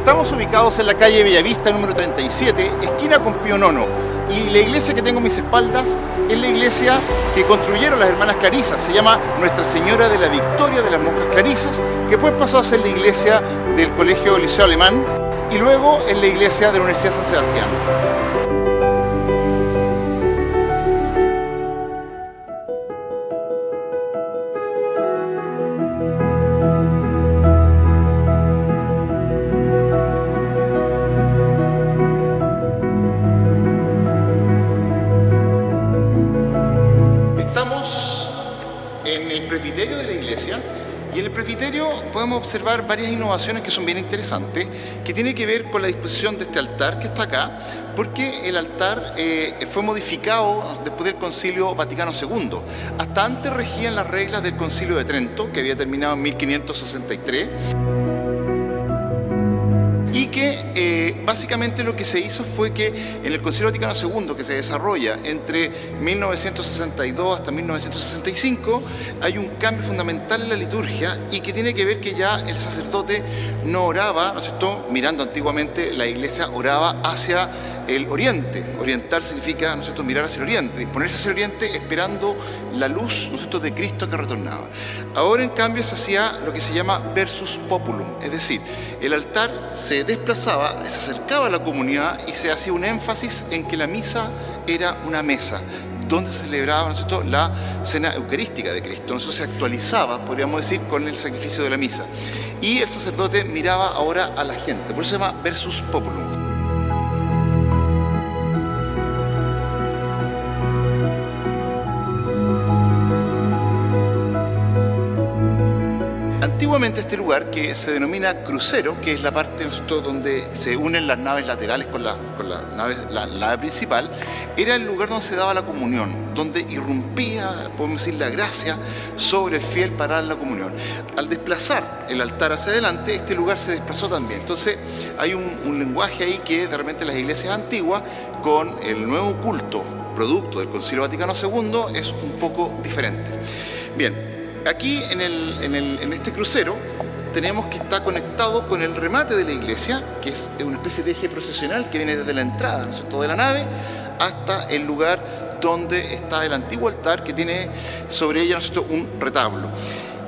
Estamos ubicados en la calle Bellavista número 37, esquina con Pío IX. Y la iglesia que tengo a mis espaldas es la iglesia que construyeron las hermanas Clarisas. Se llama Nuestra Señora de la Victoria de las Monjas Clarisas, que después pasó a ser la iglesia del Colegio Liceo Alemán y luego es la iglesia de la Universidad San Sebastián. En el presbiterio de la iglesia, y en el presbiterio podemos observar varias innovaciones que son bien interesantes, que tiene que ver con la disposición de este altar que está acá, porque el altar fue modificado después del Concilio Vaticano II. Hasta antes regían las reglas del Concilio de Trento, que había terminado en 1563, y que básicamente lo que se hizo fue que en el Concilio Vaticano II, que se desarrolla entre 1962 hasta 1965, hay un cambio fundamental en la liturgia y que tiene que ver que ya el sacerdote no oraba, ¿no es cierto? Mirando antiguamente la iglesia oraba hacia el oriente. Orientar significa, ¿no es cierto?, mirar hacia el oriente, disponerse hacia el oriente esperando la luz, ¿no es cierto?, de Cristo que retornaba. Ahora en cambio se hacía lo que se llama versus populum, es decir, el altar se desplazaba, se acercaba a la comunidad y se hacía un énfasis en que la misa era una mesa donde se celebraba, ¿no es cierto?, la cena eucarística de Cristo. Eso se actualizaba, podríamos decir, con el sacrificio de la misa. Y el sacerdote miraba ahora a la gente, por eso se llama versus populum. Antiguamente este lugar, que se denomina crucero, que es la parte, ¿no es cierto?, donde se unen las naves laterales con la nave principal, era el lugar donde se daba la comunión, donde irrumpía, podemos decir, la gracia sobre el fiel para dar la comunión. Al desplazar el altar hacia adelante, este lugar se desplazó también. Entonces hay un lenguaje ahí que de repente las iglesias antiguas, con el nuevo culto producto del Concilio Vaticano II, es un poco diferente. Bien. Aquí en este crucero tenemos que está conectado con el remate de la iglesia, que es una especie de eje procesional que viene desde la entrada, ¿no es cierto?, de la nave hasta el lugar donde está el antiguo altar, que tiene sobre ella, ¿no es cierto?, un retablo.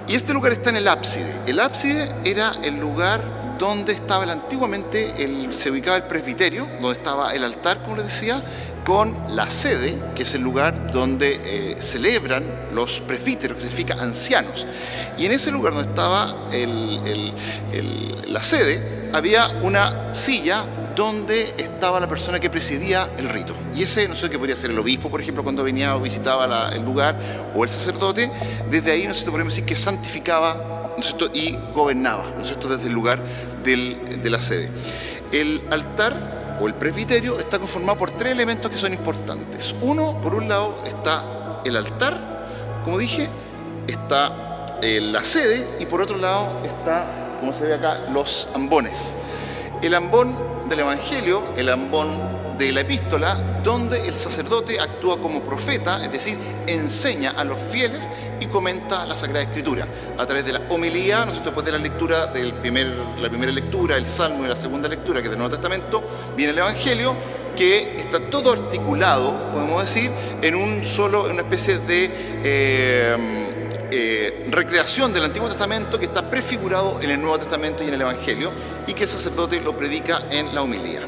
Y este lugar está en el ábside. El ábside era el lugar donde estaba antiguamente, se ubicaba el presbiterio, donde estaba el altar, como les decía, con la sede, que es el lugar donde celebran los presbíteros, que significa ancianos. Y en ese lugar donde estaba la sede, había una silla donde estaba la persona que presidía el rito. Y ese, no sé, que podría ser el obispo, por ejemplo, cuando venía o visitaba el lugar, o el sacerdote. Desde ahí, ¿no es cierto?, podríamos decir que santificaba, ¿no es cierto?, y gobernaba, ¿no es cierto?, desde el lugar de la sede. El altar o el presbiterio está conformado por tres elementos que son importantes. Uno, por un lado, está el altar, como dije, está la sede, y por otro lado está, como se ve acá, los ambones. El ambón del Evangelio, el ambón de la epístola, donde el sacerdote actúa como profeta, es decir, enseña a los fieles y comenta la Sagrada Escritura a través de la homilía, ¿no es cierto?, después de la lectura la primera lectura, el Salmo, y la segunda lectura, que es del Nuevo Testamento, viene el Evangelio, que está todo articulado, podemos decir, en una especie de recreación del Antiguo Testamento que está prefigurado en el Nuevo Testamento y en el Evangelio, y que el sacerdote lo predica en la homilía.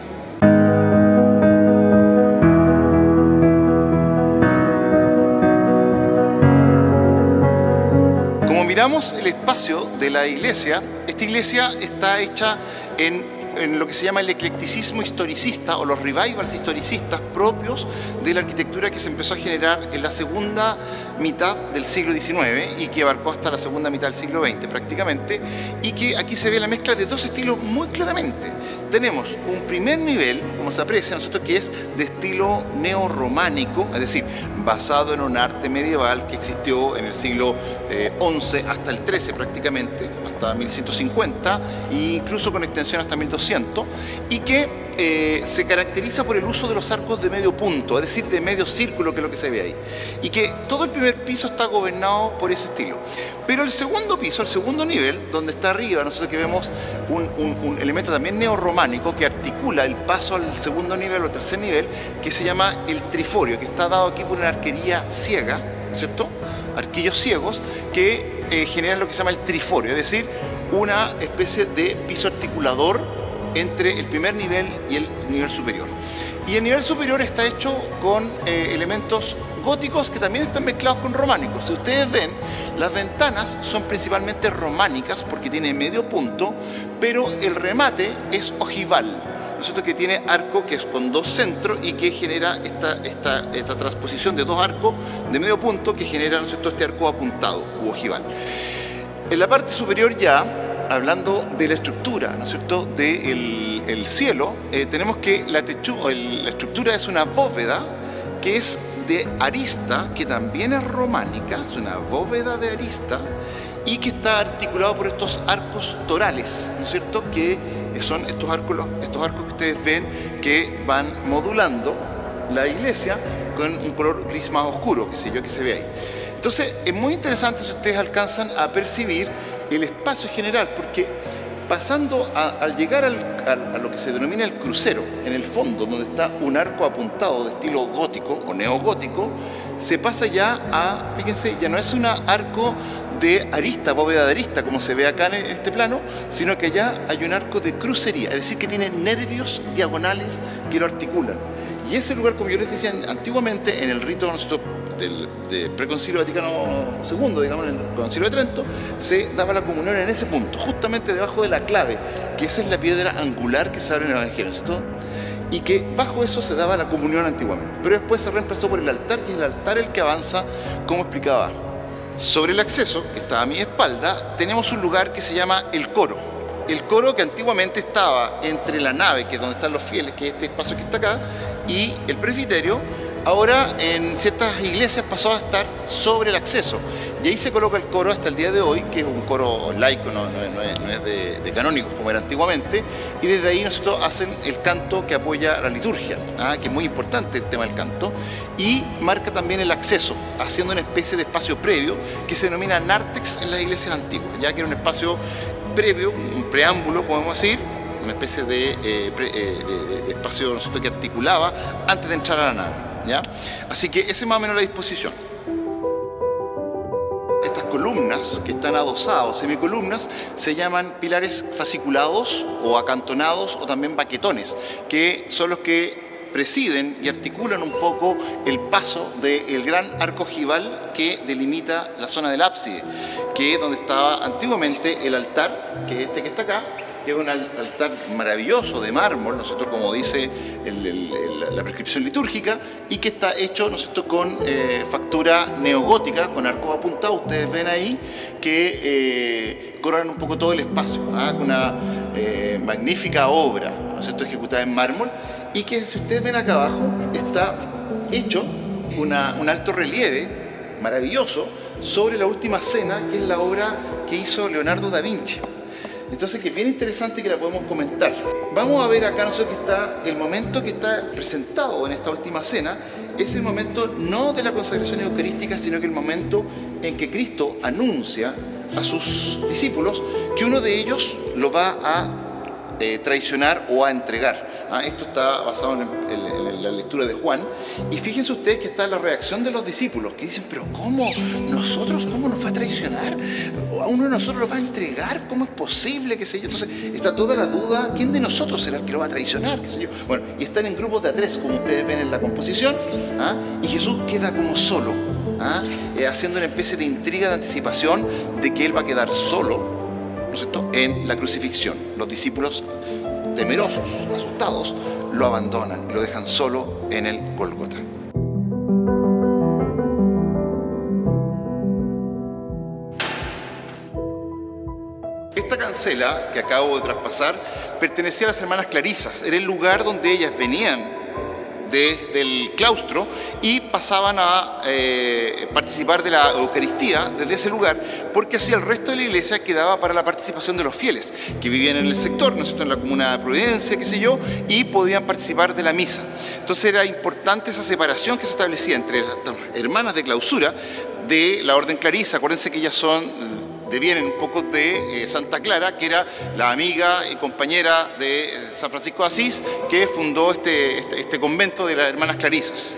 Como miramos el espacio de la iglesia, esta iglesia está hecha en lo que se llama el eclecticismo historicista, o los revivals historicistas propios de la arquitectura que se empezó a generar en la segunda mitad del siglo XIX y que abarcó hasta la segunda mitad del siglo XX prácticamente, y que aquí se ve la mezcla de dos estilos muy claramente. Tenemos un primer nivel, como se aprecia, nosotros, que es de estilo neorrománico, es decir, basado en un arte medieval que existió en el siglo XI hasta el XIII prácticamente, hasta 1150, e incluso con extensión hasta 1200, y que se caracteriza por el uso de los arcos de medio punto, es decir, de medio círculo, que es lo que se ve ahí. Y que todo el primer piso está gobernado por ese estilo. Pero el segundo piso, el segundo nivel, donde está arriba, nosotros que vemos un elemento también neorrománico que articula el paso al segundo nivel o al tercer nivel, que se llama el triforio, que está dado aquí por una arquería ciega, ¿cierto? Arquillos ciegos que generan lo que se llama el triforio, es decir, una especie de piso articulador entre el primer nivel y el nivel superior. Y el nivel superior está hecho con elementos góticos que también están mezclados con románicos. Si ustedes ven, las ventanas son principalmente románicas porque tiene medio punto, pero el remate es ojival, ¿no es cierto?, que tiene arco que es con dos centros y que genera esta transposición de dos arcos de medio punto que genera, ¿no es cierto?, este arco apuntado u ojival. En la parte superior ya, hablando de la estructura, ¿no es cierto?, del cielo, tenemos que la estructura es una bóveda que es de arista, que también es románica, es una bóveda de arista y que está articulado por estos arcos torales, ¿no es cierto?, que son estos arcos que ustedes ven que van modulando la iglesia con un color gris más oscuro, que se ve ahí. Entonces, es muy interesante si ustedes alcanzan a percibir el espacio general, porque pasando al llegar a lo que se denomina el crucero, en el fondo, donde está un arco apuntado de estilo gótico o neogótico, se pasa ya a, fíjense, ya no es un arco de arista, bóveda de arista, como se ve acá en este plano, sino que ya hay un arco de crucería, es decir, que tiene nervios diagonales que lo articulan. Y ese lugar, como yo les decía antiguamente, en el rito del Preconcilio Vaticano II, digamos, en el Concilio de Trento, se daba la comunión en ese punto, justamente debajo de la clave, que esa es la piedra angular que se abre en el Evangelio, ¿cierto? Y que bajo eso se daba la comunión antiguamente. Pero después se reemplazó por el altar, y el altar el que avanza, como explicaba. Sobre el acceso, que está a mi espalda, tenemos un lugar que se llama el coro. El coro que antiguamente estaba entre la nave, que es donde están los fieles, que es este espacio que está acá, y el presbiterio, ahora en ciertas iglesias pasó a estar sobre el acceso. Y ahí se coloca el coro hasta el día de hoy, que es un coro laico, no es de canónicos como era antiguamente, y desde ahí nosotros hacen el canto que apoya la liturgia, que es muy importante el tema del canto, y marca también el acceso, haciendo una especie de espacio previo que se denomina nártex en las iglesias antiguas, ya que era un espacio previo, un preámbulo, podemos decir, una especie de espacio, ¿no es cierto?, que articulaba antes de entrar a la nave, ¿ya? Así que esa es más o menos la disposición. Estas columnas que están adosados, semicolumnas, se llaman pilares fasciculados o acantonados o también baquetones, que son los que presiden y articulan un poco el paso del gran arco ojival que delimita la zona del ábside, que es donde estaba antiguamente el altar, que es este que está acá, que es un altar maravilloso de mármol, ¿no es cierto?, como dice la prescripción litúrgica, y que está hecho, ¿no es cierto?, con factura neogótica, con arcos apuntados, ustedes ven ahí, que coronan un poco todo el espacio, con una magnífica obra, ¿no es cierto?, ejecutada en mármol, y que, si ustedes ven acá abajo, está hecho un alto relieve maravilloso sobre la Última Cena, que es la obra que hizo Leonardo da Vinci. Entonces, que es bien interesante, que la podemos comentar. Vamos a ver acá, nosotros, que está el momento que está presentado en esta Última Cena, es el momento no de la consagración eucarística, sino que el momento en que Cristo anuncia a sus discípulos que uno de ellos lo va a traicionar o a entregar. Esto está basado en la lectura de Juan, y fíjense ustedes que está la reacción de los discípulos, que dicen: pero ¿cómo? ¿Nosotros? ¿Cómo nos va a traicionar? ¿A uno de nosotros lo va a entregar? ¿Cómo es posible? ¿Qué sé yo? Entonces está toda la duda: ¿quién de nosotros será el que lo va a traicionar? ¿Qué sé yo? Bueno, y están en grupos de a tres, como ustedes ven en la composición, y Jesús queda como solo, haciendo una especie de intriga de anticipación de que él va a quedar solo, ¿no es cierto?, en la crucifixión. Los discípulos, temerosos, asustados, lo abandonan y lo dejan solo en el Gólgota. Esta cancela que acabo de traspasar pertenecía a las hermanas Clarisas. Era el lugar donde ellas venían desde el claustro y pasaban a participar de la Eucaristía desde ese lugar, porque así el resto de la iglesia quedaba para la participación de los fieles que vivían en el sector, ¿no es cierto?, en la comuna de Providencia, qué sé yo, y podían participar de la misa. Entonces era importante esa separación que se establecía entre las hermanas de clausura de la Orden Clarisa. Acuérdense que ellas devienen un poco de Santa Clara, que era la amiga y compañera de San Francisco de Asís, que fundó este convento de las hermanas Clarisas.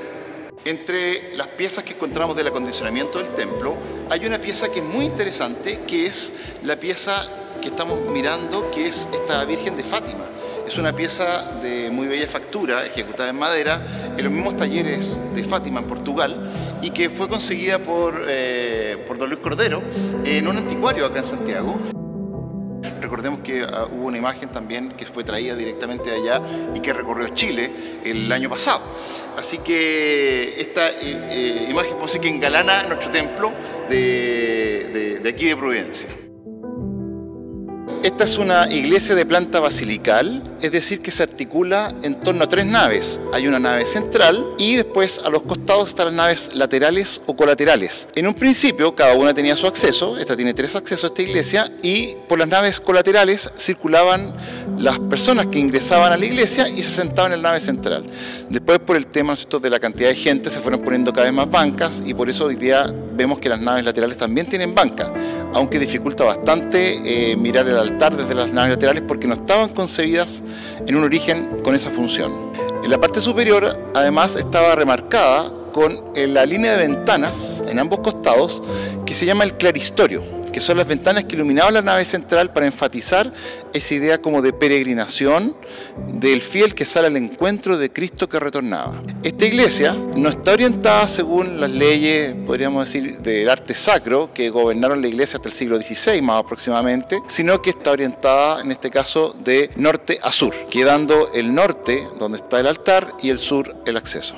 Entre las piezas que encontramos del acondicionamiento del templo, hay una pieza que es muy interesante, que es la pieza que estamos mirando, que es esta Virgen de Fátima. Es una pieza de muy bella factura, ejecutada en madera, en los mismos talleres de Fátima, en Portugal, y que fue conseguida por don Luis Cordero en un anticuario acá en Santiago. Recordemos que hubo una imagen también que fue traída directamente de allá y que recorrió Chile el año pasado. Así que esta imagen, podemos decir, que engalana nuestro templo de aquí de Providencia. Esta es una iglesia de planta basilical, es decir, que se articula en torno a 3 naves. Hay una nave central y después a los costados están las naves laterales o colaterales. En un principio cada una tenía su acceso, esta tiene 3 accesos a esta iglesia, y por las naves colaterales circulaban las personas que ingresaban a la iglesia y se sentaban en la nave central. Después, por el tema, ¿no?, de la cantidad de gente, se fueron poniendo cada vez más bancas y por eso hoy día vemos que las naves laterales también tienen banca, aunque dificulta bastante mirar el altar desde las naves laterales porque no estaban concebidas en un origen con esa función. En la parte superior, además, estaba remarcada con la línea de ventanas en ambos costados que se llama el claristorio, que son las ventanas que iluminaban la nave central para enfatizar esa idea como de peregrinación del fiel que sale al encuentro de Cristo que retornaba. Esta iglesia no está orientada según las leyes, podríamos decir, del arte sacro que gobernaron la iglesia hasta el siglo XVI más aproximadamente, sino que está orientada en este caso de norte a sur, quedando el norte donde está el altar y el sur el acceso.